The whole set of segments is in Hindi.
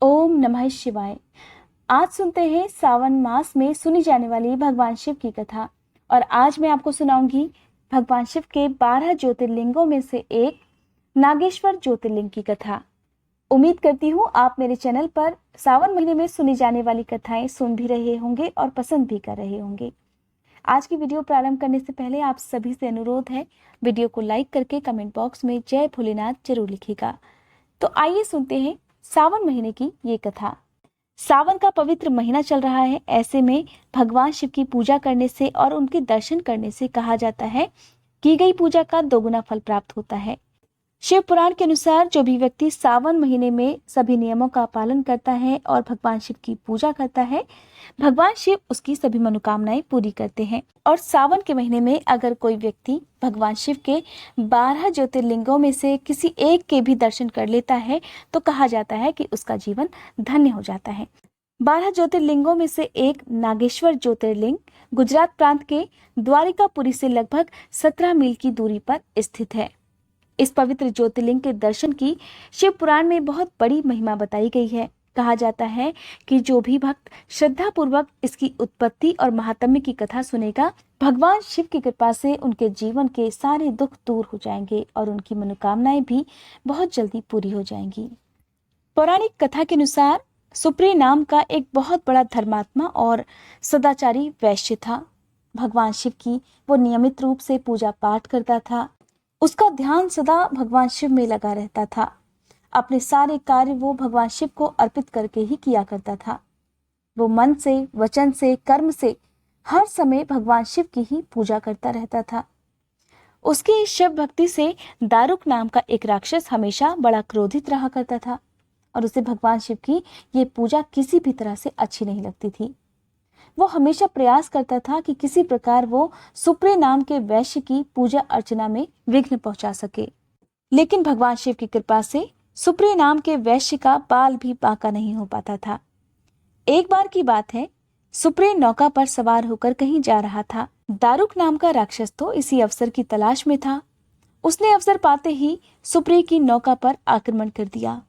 ओम नमः शिवाय। आज सुनते हैं सावन मास में सुनी जाने वाली भगवान शिव की कथा। और आज मैं आपको सुनाऊंगी भगवान शिव के 12 ज्योतिर्लिंगों में से एक नागेश्वर ज्योतिर्लिंग की कथा। उम्मीद करती हूँ आप मेरे चैनल पर सावन महीने में सुनी जाने वाली कथाएं सुन भी रहे होंगे और पसंद भी कर रहे होंगे। आज की वीडियो प्रारंभ करने से पहले आप सभी से अनुरोध है, वीडियो को लाइक करके कमेंट बॉक्स में जय भोलेनाथ जरूर लिखिएगा। तो आइए सुनते हैं सावन महीने की ये कथा। सावन का पवित्र महीना चल रहा है। ऐसे में भगवान शिव की पूजा करने से और उनके दर्शन करने से कहा जाता है की गई पूजा का दोगुना फल प्राप्त होता है। शिव पुराण के अनुसार जो भी व्यक्ति सावन महीने में सभी नियमों का पालन करता है और भगवान शिव की पूजा करता है, भगवान शिव उसकी सभी मनोकामनाएं पूरी करते हैं। और सावन के महीने में अगर कोई व्यक्ति भगवान शिव के 12 ज्योतिर्लिंगों में से किसी एक के भी दर्शन कर लेता है तो कहा जाता है कि उसका जीवन धन्य हो जाता है। 12 ज्योतिर्लिंगों में से एक नागेश्वर ज्योतिर्लिंग गुजरात प्रांत के द्वारिकापुरी से लगभग 17 मील की दूरी पर स्थित है। इस पवित्र ज्योतिर्लिंग के दर्शन की शिव पुराण में बहुत बड़ी महिमा बताई गई है। कहा जाता है कि जो भी भक्त श्रद्धा पूर्वक इसकी उत्पत्ति और महात्म्य की कथा सुनेगा, भगवान शिव की कृपा से उनके जीवन के सारे दुख दूर हो जाएंगे और उनकी मनोकामनाएं भी बहुत जल्दी पूरी हो जाएंगी। पौराणिक कथा के अनुसार सुप्रिय नाम का एक बहुत बड़ा धर्मात्मा और सदाचारी वैश्य था। भगवान शिव की वो नियमित रूप से पूजा पाठ करता था। उसका ध्यान सदा भगवान शिव में लगा रहता था। अपने सारे कार्य वो भगवान शिव को अर्पित करके ही किया करता था। वो मन से, वचन से, कर्म से हर समय भगवान शिव की ही पूजा करता रहता था। उसकी शिव भक्ति से दारुक नाम का एक राक्षस हमेशा बड़ा क्रोधित रहा करता था और उसे भगवान शिव की ये पूजा किसी भी तरह से अच्छी नहीं लगती थी। वो हमेशा प्रयास करता था कि किसी प्रकार वो सुप्रिय नाम के वैश्य की पूजा अर्चना में विघ्न पहुंचा सके, लेकिन भगवान शिव की कृपा से सुप्रिय नाम के वैश्य का बाल भी बांका नहीं हो पाता था। एक बार की बात है, सुप्रिय नौका पर सवार होकर कहीं जा रहा था। दारुक नाम का राक्षस तो इसी अवसर की तलाश में था। उसने अवसर पाते ही सुप्रिय की नौका पर आक्रमण कर दिया।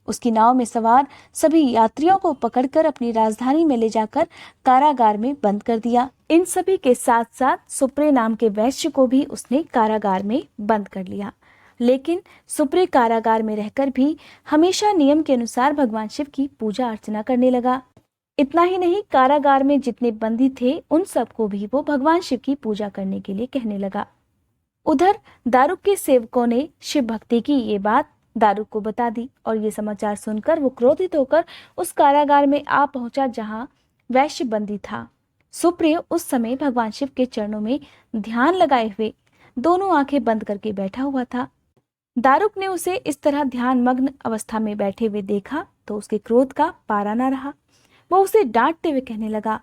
उसकी नाव में सवार सभी यात्रियों को पकड़कर अपनी राजधानी में ले जाकर कारागार में बंद कर दिया। इन सभी के साथ साथ सुप्रिय नाम के वैश्य को भी उसने कारागार में बंद कर लिया। लेकिन सुप्रिय कारागार में रहकर भी हमेशा नियम के अनुसार भगवान शिव की पूजा अर्चना करने लगा। इतना ही नहीं, कारागार में जितने बंदी थे उन सबको भी वो भगवान शिव की पूजा करने के लिए कहने लगा। उधर दारुक के सेवकों ने शिव भक्ति की ये बात दारुक को बता दी और ये समाचार सुनकर वो क्रोधित होकर उस कारागार में आ पहुंचा जहां वैश्य बंदी था। सुप्रिय उस समय भगवान शिव के चरणों में ध्यान लगाए हुए दोनों आंखें बंद करके बैठा हुआ था। दारुक ने उसे इस तरह ध्यान मग्न अवस्था में बैठे हुए देखा तो उसके क्रोध का पारा न रहा। वो उसे डांटते हुए कहने लगा,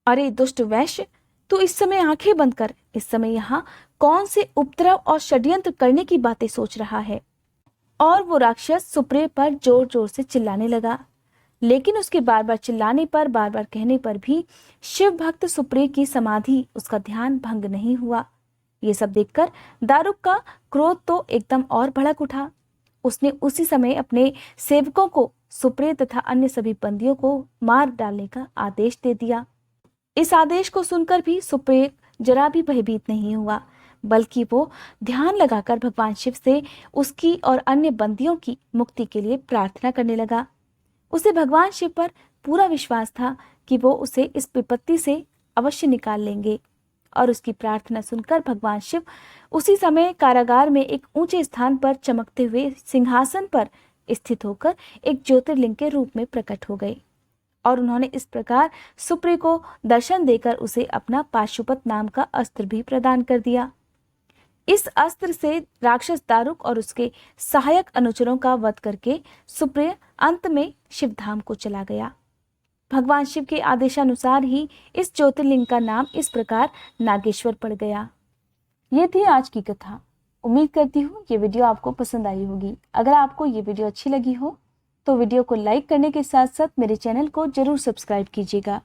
अरे दुष्ट वैश्य, तू इस समय आंखें बंद कर। इस समय यहाँ कौन से उपद्रव और षड्यंत्र करने की बातें सोच रहा है। और वो राक्षस सुप्रिय पर जोर जोर से चिल्लाने लगा, लेकिन उसके बार बार चिल्लाने पर, बार बार कहने पर भी शिव भक्त सुप्रिय की समाधि, उसका ध्यान भंग नहीं हुआ। ये सब देखकर दारुक का क्रोध तो एकदम और भड़क उठा। उसने उसी समय अपने सेवकों को सुप्रिय तथा अन्य सभी बंदियों को मार डालने का आदेश दे दिया। इस आदेश को सुनकर भी सुप्रिय जरा भी भयभीत नहीं हुआ, बल्कि वो ध्यान लगाकर भगवान शिव से उसकी और अन्य बंदियों की मुक्ति के लिए प्रार्थना करने लगा। उसे भगवान शिव पर पूरा विश्वास था कि वो उसे इस विपत्ति से अवश्य निकाल लेंगे। और उसकी प्रार्थना सुनकर भगवान शिव उसी समय कारागार में एक ऊंचे स्थान पर चमकते हुए सिंहासन पर स्थित होकर एक ज्योतिर्लिंग के रूप में प्रकट हो गए। और उन्होंने इस प्रकार सुप्रिय को दर्शन देकर उसे अपना पाशुपत नाम का अस्त्र भी प्रदान कर दिया। इस अस्त्र से राक्षस दारुक और उसके सहायक अनुचरों का वध करके सुप्रिय अंत में शिवधाम को चला गया। भगवान शिव के आदेशानुसार ही इस ज्योतिर्लिंग का नाम इस प्रकार नागेश्वर पड़ गया। ये थी आज की कथा। उम्मीद करती हूँ ये वीडियो आपको पसंद आई होगी। अगर आपको ये वीडियो अच्छी लगी हो तो वीडियो को लाइक करने के साथ साथ मेरे चैनल को जरूर सब्सक्राइब कीजिएगा।